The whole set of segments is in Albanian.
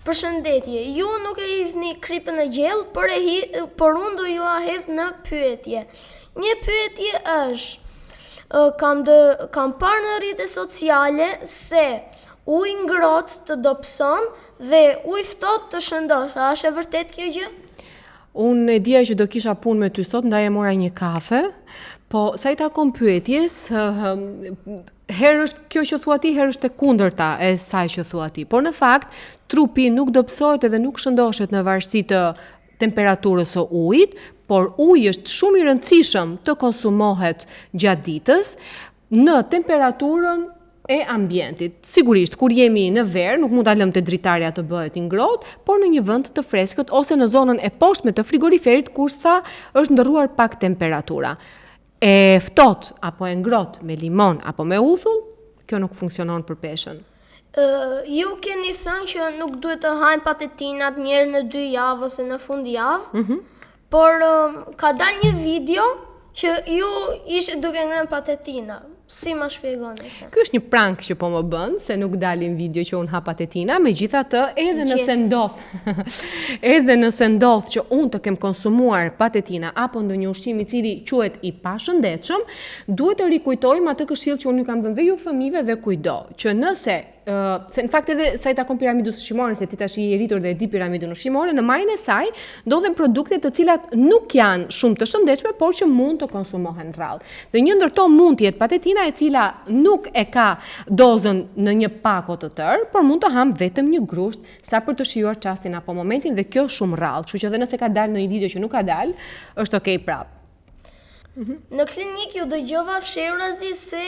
Përshëndetje, ju nuk e hidhni kripën e gjellë, por unë do ju a hedh në pyetje. Një pyetje është, kam parë në rrjetet sociale se ujë ngrohtë të dobëson dhe ujë ftohtë të shëndosh. A është e vërtet kjo gjë? Unë e dija që do kisha punë me ty sot, ndaj e mora një kafe, po sa i takon pyetjes, herë është kjo që thua ti, herë është e kundërta e saj që thua ti. Por në fakt, trupi nuk dobësohet edhe nuk shëndoshet në varësi të temperaturës së ujit, por uji është shumë i rëndësishëm të konsumohet gjatë ditës në temperaturën e ambientit. Sigurisht, kur jemi në verë, nuk mund ta lëmë te dritarja të bëhet i ngrohtë, por në një vend të freskët ose në zonën e poshtme të frigoriferit kursa është ndërruar pak temperatura. E ftohtë apo e ngrohtë me limon apo me uthull, kjo nuk funksionon për peshën. Ju keni thënë që nuk duhet të hajmë patetinat një herë në 2 javë ose në fundjavë, por ka dalë një video që ju ishte duke ngrënë patetina. Si ma shpjegoni këtë? Ky është një prank që po më bën, se nuk dalin video që unë ha patetina, megjithatë edhe nëse ndodh që unë të kem konsumuar patetina apo ndonjë ushqim i cili quhet i pashëndetshëm, duhet të rikujtojmë atë këshill që unë ju kam dhënë dhe ju fëmijëve dhe kujdo, që nëse se në fakt edhe sa i takon piramidës ushqimore, se ti tash i rritur dhe e di piramidën ushqimore, në majën e saj ndodhen produkte të cilat nuk janë shumë të shëndetshme, por që mund të konsumohen rrallë. Dhe një ndër to mund të jetë patetina e cila nuk e ka dozën në një pako të tërë, por mund të ham vetëm një grusht sa për të shijuar çastin apo momentin dhe kjo shumë rrallë. Kështu që edhe nëse ka dalë në një video që nuk ka dalë, është okay prap. Në klinik ju dëgjova fshehurazi se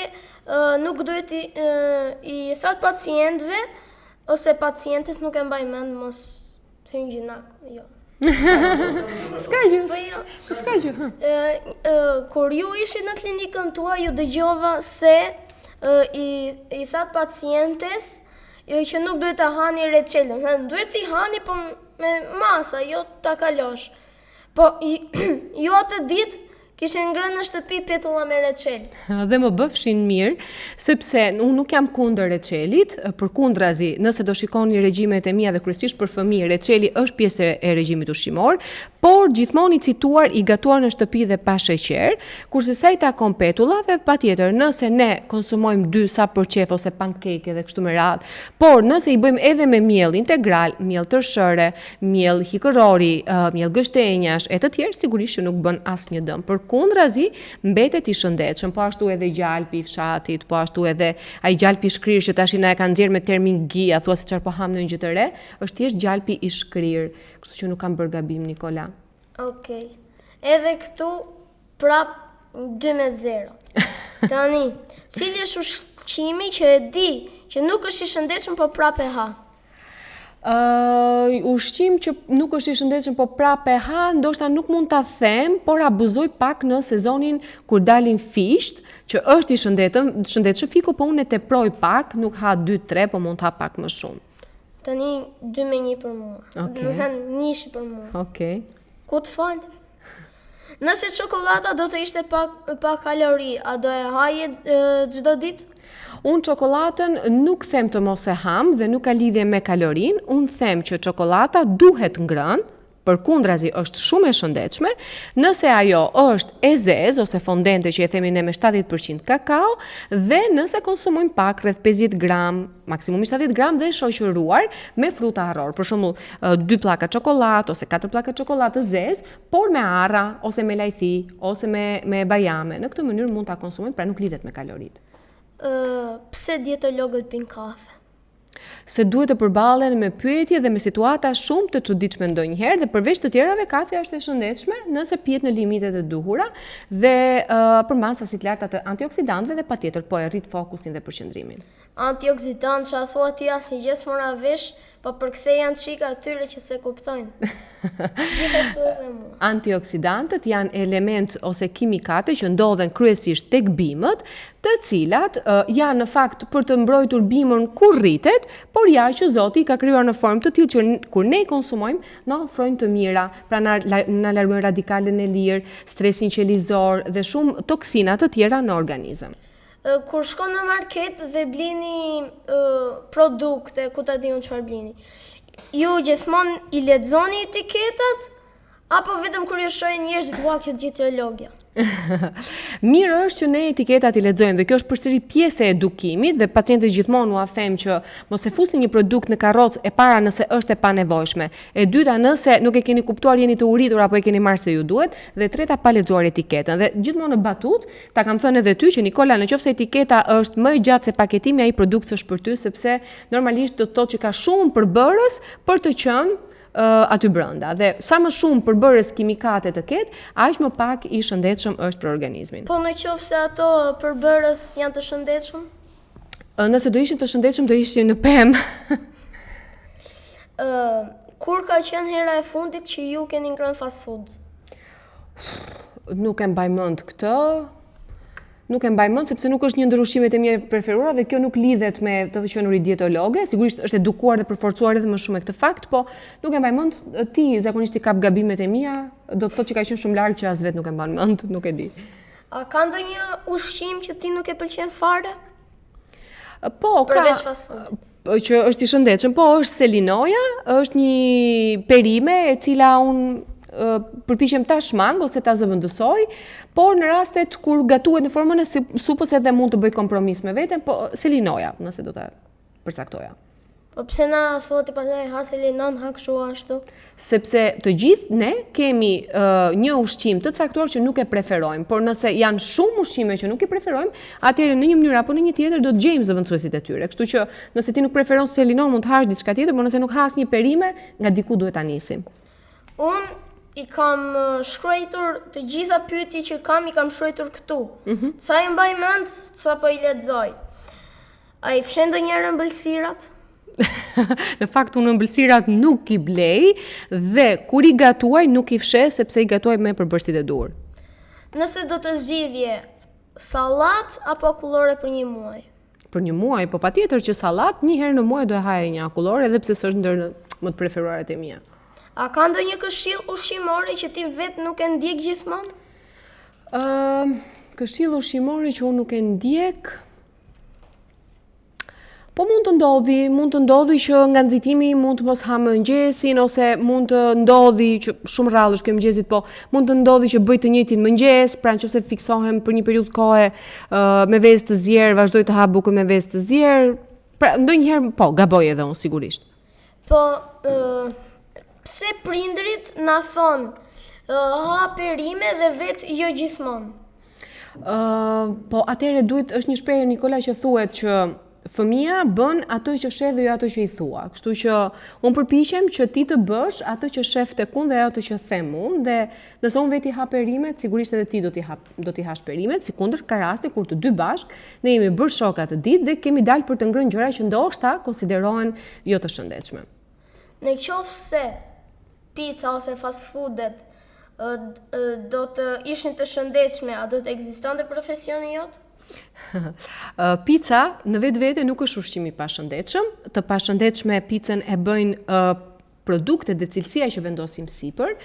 nuk duhet i thot pacientëve ose pacientes nuk e mbaj mend mos hyjnë gjinak. Jo. S'ka gjë. Kur ju ishit në klinikën tuaj ju dëgjova se i thot pacientes që nuk duhet të hani reçelën. Duhet t'i hani po me masa, jo ta kalosh. Po ju atë ditë kishin ngrënë në shtëpi petulla me reçel. Dhe më bëfshin mirë, sepse unë nuk jam kundër reçelit, përkundrazi, nëse do shikoni regjimet e mia dhe kryesisht për fëmijë, reçeli është pjesë e regjimit ushqimor, por gjithmonë i cituar i gatuar në shtëpi dhe pa sheqer, kurse sa i takon petullave, patjetër, nëse ne konsumojmë 2 sa për qef ose pankeke dhe kështu me radhë, por nëse i bëjmë edhe me miell integral, miell tërshëre, miell hikërori, miell gështenjash e të tjerë, sigurisht që nuk bën asnjë dëm. Kundrazi mbetet i shëndetshëm, po ashtu edhe gjalpi i fshatit, po ashtu edhe ai gjalpi i shkrirë që tash na e kanë nxjerrë me termin gia, thua se çfarë po ham në një gjë të re, është thjesht gjalpi i shkrirë, kështu që nuk kam bërë gabim Nikola. Okej. Edhe këtu prap 2-0. Tani, cili është ushqimi që e di që nuk është i shëndetshëm po prap e ha? Ushqim që nuk është i shëndetshëm po prap e ha, ndoshta nuk mund ta them, por abuzoj pak në sezonin kur dalin fisht, që është i shëndetshëm fiku, po unë e teproj pak, nuk ha 2-3, po mund ta ha pak më shumë. Tani 2-1 për mua. Okay. 1 për mua. Okej. Ku të fal? Nëse çokolata do të ishte pa kalori, a do e haje çdo ditë? Unë çokolatën nuk them të mos e ham dhe nuk ka lidhje me kalorin, unë them që çokolata duhet ngrënë, përkundrazi është shumë e shëndetshme, nëse ajo është e zezë ose fondente që e themi ne me 70% kakao dhe nëse konsumojmë pak rreth 50 gram, maksimumi 70 gram dhe shoqëruar me fruta arror. Për shembull, 2 pllaka çokoladë ose 4 pllaka çokoladë të zezë, por me arra ose me lajthi ose me bajame. Në këtë mënyrë mund ta konsumojmë, pra nuk lidhet me kaloritë. Pse dietologët pinë kafe? Se duhet të përballen me pyetje dhe me situata shumë të çuditshme ndonjëherë dhe përveç të tjerave kafja është e shëndetshme nëse pihet në limitet e duhura dhe përmban sasi të larta të antioksidantëve dhe patjetër po e rrit fokusin dhe përqendrimin. Antioksidantë që a thua ti asnjë gjë s'mora vesh, po përkthej janë çika atyre që se kuptojnë. Gjithashtu edhe mua. Antioksidantët janë element ose kimikate që ndodhen kryesisht tek bimët, të cilat janë në fakt për të mbrojtur bimën kur rritet, por ja që Zoti ka krijuar në formë të tillë që kur ne i konsumojmë, na ofrojnë të mira, pra na largojnë radikalen e lirë, stresin qelizor dhe shumë toksina të tjera në organizëm. Kur shkon në market dhe blini produkte, ku ta di unë çfarë blini, Ju gjithmonë i lexoni etiketat apo vetëm kur ju shohin njerëzit ua kjo dietologja? Mirë është që ne etiketat i lexojmë dhe kjo është përsëri pjesë e edukimit dhe pacientët gjithmonë ua them që mos e fusni një produkt në karrocë e para nëse është e panevojshme. E dyta nëse nuk e keni kuptuar jeni të uritur apo e keni marrë se ju duhet dhe e treta pa lexuar etiketën. Dhe gjithmonë në batut ta kam thënë edhe ty që Nikola nëse etiketa është më e gjatë se paketimi ai produkti është për ty sepse normalisht do të thotë që ka shumë përbërës për të qenë aty brenda dhe sa më shumë përbërës kimikate të ketë, aq më pak i shëndetshëm është për organizmin. Po nëse ato përbërës janë të shëndetshëm? Nëse do ishin të shëndetshëm do ishin në pemë. Kur ka qenë hera e fundit që ju keni ngrënë fast food? Nuk e mbaj mend këtë. Nuk e mbaj mend sepse nuk është një ndër ushqimet e mia preferuara dhe kjo nuk lidhet me të qenurit dietologe. Sigurisht është edukuar dhe përforcuar edhe më shumë me këtë fakt, po nuk e mbaj mend. Ti zakonisht i kap gabimet e mia, do të thotë që ka qenë shumë larg që as vet nuk e mban mend, nuk e di. A ka ndonjë ushqim që ti nuk e pëlqen fare? Po, përveç fast food. Që është i shëndetshëm, po është selinoja, është një perime e cila unë përpiqem ta shmang ose ta zëvendësoj, por në rastet kur gatuhet në formën e supës edhe mund të bëj kompromis me veten, po selinoja, nëse do ta përcaktoja. Po pse na thotë pastaj ha selinon, ha kështu ashtu? Sepse të gjithë ne kemi një ushqim të caktuar që nuk e preferojmë, por nëse janë shumë ushqime që nuk i preferojmë, atëherë në një mënyrë apo në një tjetër do të gjejmë zëvendësuesit e tyre. Kështu që nëse ti nuk preferon selinon, mund të hash diçka tjetër, por nëse nuk has një perime, nga diku duhet ta nisim. Unë i kam shkruar të gjitha pyetjet që kam, i kam shkruar këtu. Sa i mbaj mend, sa po i lexoj. A i fshen ndonjëherë ëmbëlsirat? Në fakt unë ëmbëlsirat nuk i blej dhe kur i gatuaj nuk i fshe sepse i gatuaj me përbërësit e dur. Nëse do të zgjidhje sallat apo akullore për një muaj? Për një muaj, po patjetër që sallat një herë në muaj do e haja një akullore edhe pse s'është ndër më të preferuarat e mia. A ka ndonjë këshill ushqimore që ti vetë nuk e ndjek gjithmonë? Këshill ushqimore që unë nuk e ndjek. Po mund të ndodhi që nga nxitimi mund të mos ha mëngjesin ose mund të ndodhi që shumë rrallë është kjo mëngjesit, po mund të ndodhi që bëj të njëjtin mëngjes, pra nëse fiksohem për një periudhë kohe me vezë të zjerë, vazhdoj të ha bukën me vezë të zjerë. Pra ndonjëherë po gaboj edhe unë sigurisht. Po pse prindrit na thonë ha perime dhe vetë jo gjithmonë? Po atëherë është një shprehje Nikola që thuhet që fëmia bën atë që sheh dhe jo atë që i thua. Kështu që unë përpiqem që ti të bësh atë që shef tek unë dhe atë që them unë dhe nëse unë veti ha perimet, sigurisht edhe ti do t'i hash perimet, sikundër ka raste kur të dy bashk ne jemi bërë shoka të ditë dhe kemi dalë për të ngrënë gjëra që ndoshta konsiderohen jo të shëndetshme. Në qoftë se pizza ose fast foodet do të ishin të shëndetshme, a do të ekzistonte profesioni jot? Pizza në vetvete nuk është ushqim i pashëndetshëm. Të pashëndetshme picën e bëjnë produktet dhe cilësia që vendosim sipër.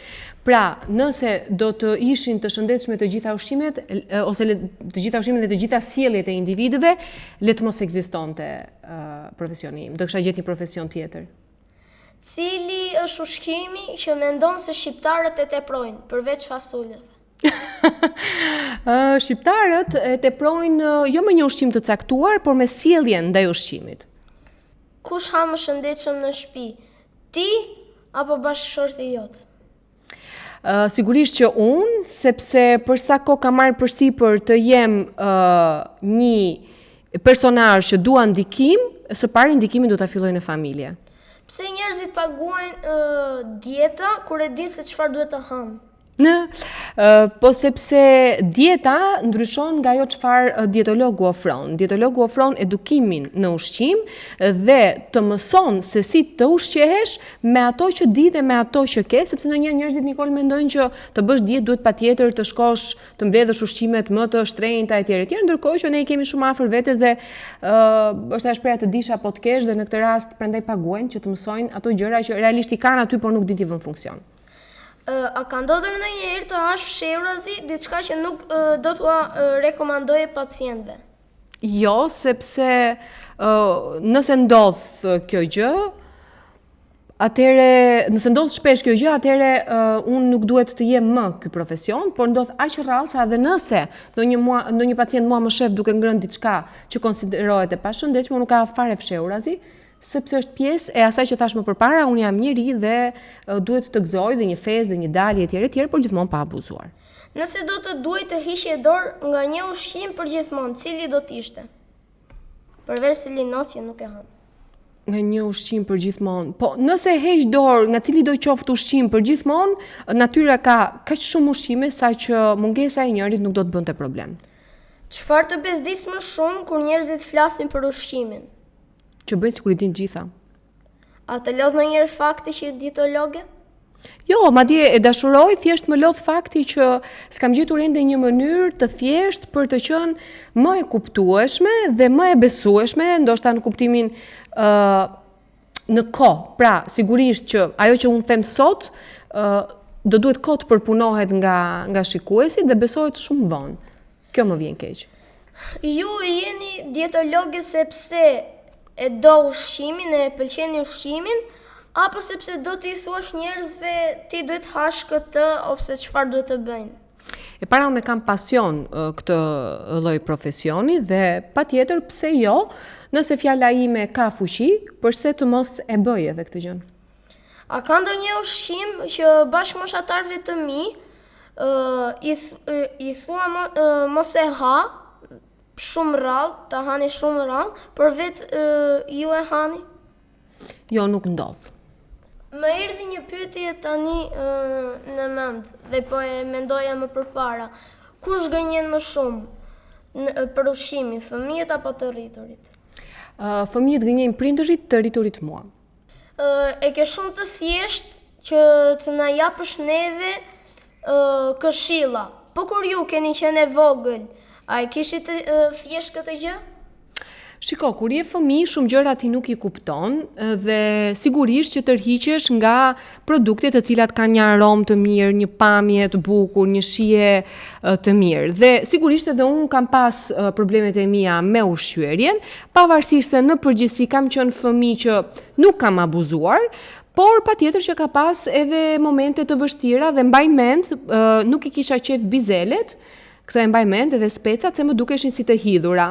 Pra, nëse do të ishin të shëndetshme të gjitha ushqimet ose të gjitha ushqimet dhe të gjitha sjelljet e individëve, le të mos ekzistonte profesioni im. Do kisha gjetë një profesion tjetër. Cili është ushqimi që mendon se shqiptarët e teprojnë përveç fastuleve? Shqiptarët e teprojnë jo me një ushqim të caktuar, por me sjelljen ndaj ushqimit. Kush ha më shëndetshëm në shtëpi? Ti apo bashkëshorti jot? Sigurisht që unë, sepse për sa kohë kam marrë përsipër të jem një personazh që dua ndikim, së pari ndikimin do ta filloj në familje. Pse njerëzit paguajnë dieta kur e dinë se çfarë duhet të hanë? Po sepse dieta ndryshon nga ajo çfarë dietologu ofron. Dietologu ofron edukimin në ushqim dhe të mëson se si të ushqehesh me ato që di dhe me ato që ke, sepse ndonjëherë njerëzit Nikol mendojnë që të bësh dietë duhet patjetër të shkosh të mbledhësh ushqimet më të shtrenjta etj, ndërkohë që ne i kemi shumë afër vetes dhe është ajo shpreha të dish apo të kesh dhe në këtë rast prandaj paguajnë që të mësojnë ato gjëra që realisht i kanë aty por nuk din t'i vënë funksion. A ka ndodhur ndonjëherë të hash fshehurazi, diçka që nuk do t'ua rekomandoje pacientëve? Jo, sepse nëse ndodh kjo gjë, Atëre, nëse ndodh shpesh kjo gjë, atëre unë nuk duhet të jem më ky profesion, por ndodh aq rrallë sa edhe nëse ndonjë pacient mua më shef duke ngrënë diçka që konsiderohet e pashëndetshme, nuk ka fare fshehurazi, sepse është pjesë e asaj që thash më përpara, unë jam njeri dhe duhet të gëzoj dhe një festë dhe një dalje etj, por gjithmonë pa abuzuar. Nëse do të duaj të hiqje dorë nga një ushqim përgjithmonë, cili do të ishte? Përveç se linos që nuk e han. Nga një ushqim përgjithmonë. Po, nëse heq dorë nga cili do qoftë ushqim përgjithmonë, natyra ka kaq shumë ushqime sa që mungesa e njërit nuk do të bënte problem. Çfarë të bezdis më shumë kur njerëzit flasin për ushqimin? Që bëjnë sikur i dinë gjitha. A të lodh ndonjëherë fakti që je dietologe? Jo, madje e dashuroj, thjesht më lodh fakti që s'kam gjetur ende një mënyrë të thjesht për të qenë më e kuptueshme dhe më e besueshme, ndoshta në kuptimin në kohë. Pra, sigurisht që ajo që unë them sot do duhet kohë të përpunohet nga shikuesit dhe besohet shumë vonë. Kjo më vjen keq. Ju jeni dietologe sepse e do ushqimin, e pëlqeni ushqimin, apo sepse do t'i thuash njerëzve ti duhet hash këtë ose çfarë duhet të bëjnë? E para unë kam pasion këtë lloj profesioni dhe patjetër pse jo, nëse fjala ime ka fuqi, përse të mos e bëj edhe këtë gjë. A ka ndonjë ushqim që bashkëmoshatarëve të mi i thua mos e ha shumë rrallë, ta hani shumë rrallë, për vetë ju e hani? Jo, nuk ndodh. Më erdhi një pyetje tani në mend dhe po e mendoja më përpara. Kush gënjen më shumë për ushqimin, fëmijët apo të rriturit? Fëmijët gënjejnë prindërit, të rriturit mua. E ke shumë të thjesht që të na japësh neve këshilla. Po kur ju keni qenë e vogël, a e kishit thjesht këtë gjë? Shiko, kur je fëmijë, shumë gjëra ti nuk i kupton dhe sigurisht që tërhiqesh nga produkte të cilat kanë një aromë të mirë, një pamje të bukur, një shije të mirë. Dhe sigurisht edhe unë kam pas problemet e mia me ushqyerjen, pavarësisht se në përgjithësi kam qenë fëmijë që nuk kam abuzuar, por patjetër që ka pas edhe momente të vështira dhe mbaj mend, nuk i kisha qef bizelet, këto e mbaj mend edhe specat se më dukeshin si të hidhura.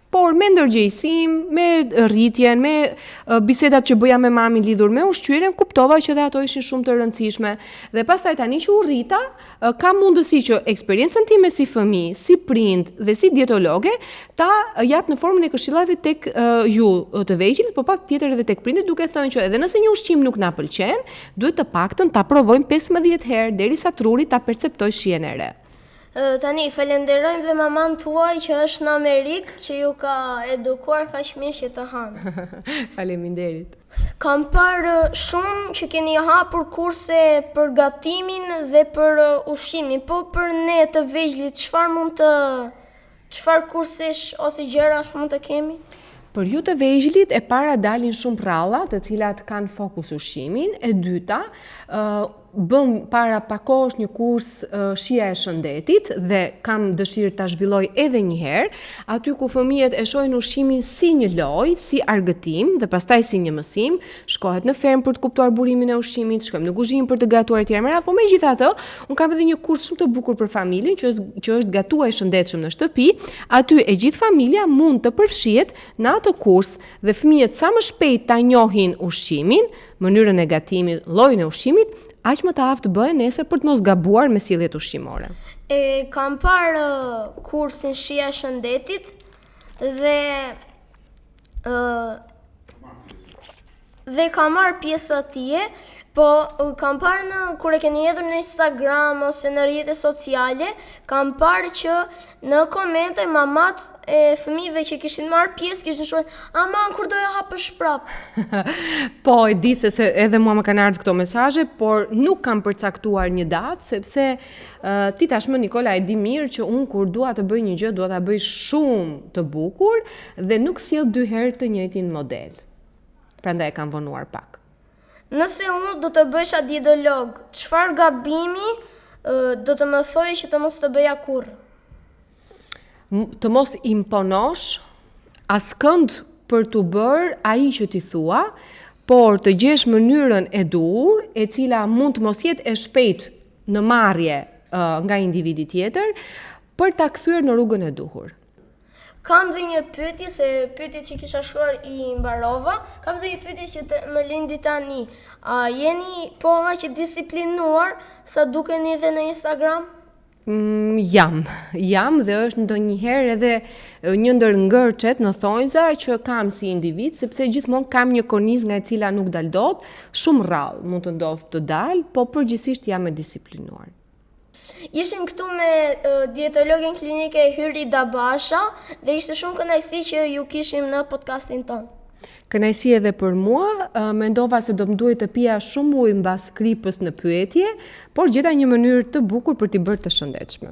Por me ndërgjegjësim, me rritjen, me bisedat që bëja me mamin lidhur me ushqyerjen, kuptova që dhe ato ishin shumë të rëndësishme. Dhe pastaj tani që u rrita, kam mundësi që eksperiencën time si fëmijë, si prind dhe si dietologe, ta jap në formën e këshillave tek ju të vegjël, por patjetër edhe tek prindit, duke thënë që edhe nëse një ushqim nuk na pëlqen, duhet të paktën ta provojmë 15 herë derisa truri ta perceptojë shijen e re. Tani, falenderojmë dhe maman tuaj që është në Amerikë, që ju ka edukuar kaq mirë që të hanë. Faleminderit. Kam parë shumë që keni hapur kurse për gatimin dhe për ushqimin, po për ne të vegjëlit, çfarë kursesh ose gjërash mund të kemi? Për ju të vegjëlit e para dalin shumë pralla, të cilat kanë fokus ushqimin, e dyta bëm para pak kohësh një kurs shija e shëndetit dhe kam dëshirë ta zhvilloj edhe një herë, aty ku fëmijët e shohin ushqimin si një lojë, si argëtim dhe pastaj si një mësim, shkohet në fermë për të kuptuar burimin e ushqimit, shkojmë në kuzhinë për të gatuar etj. Po megjithatë, un kam edhe një kurs shumë të bukur për familjen që është gatuaj shëndetshëm në shtëpi, aty e gjithë familja mund të përfshihet në atë kurs dhe fëmijët sa më shpejt ta njohin ushqimin, mënyrën e gatimit, llojin e ushqimit, aq më të aftë bëhen nesër për të mos gabuar me sjelljet ushqimore. Kam parë kursin shija e shëndetit dhe kam marrë pjesë atje, po kam parë kur e keni hedhur në Instagram ose në rrjetet sociale, kam parë që në komente mamat e fëmijëve që kishin marrë pjesë kishin shkruar: "Aman, kur do ja hapësh prap?" Po, e di se edhe mua më kanë ardhur këto mesazhe, por nuk kam përcaktuar një datë sepse ti tashmë Nikola e di mirë që unë kur dua të bëj një gjë, dua ta bëj shumë të bukur dhe nuk sjell 2 herë të njëjtin model. Prandaj e kam vonuar pak. Nëse unë do të bësha dietolog, çfarë gabimi do të më thojë që të mos të bëja kurrë? Të mos imponosh askënd për të bërë ai që ti thua, por të gjesh mënyrën e dur, e cila mund të mos jetë e shpejt në marrje nga individi tjetër, për ta kthyer në rrugën e duhur. Kam dhe një pyetje, se pyetje që kisha shkruar i mbarova. Kam dhe një pyetje që më lindi tani. A jeni po aq disiplinuar sa dukeni edhe në Instagram? Jam dhe është ndonjëherë edhe një ndër ngërçet në thonjza që kam si individ, sepse gjithmonë kam një kornizë nga e cila nuk dal dot, shumë rrallë mund të ndodhë të dal, po përgjithsisht jam e disiplinuar. Ishim këtu me dietologën klinike Hyri Dabasha dhe ishte shumë kënaqësi që ju kishim në podcastin tonë. Kënaqësi edhe për mua, mendova se do më duhet të pija shumë ujë mbas kripës në pyetje, por gjeta një mënyrë të bukur për t'i bërë të shëndetshme.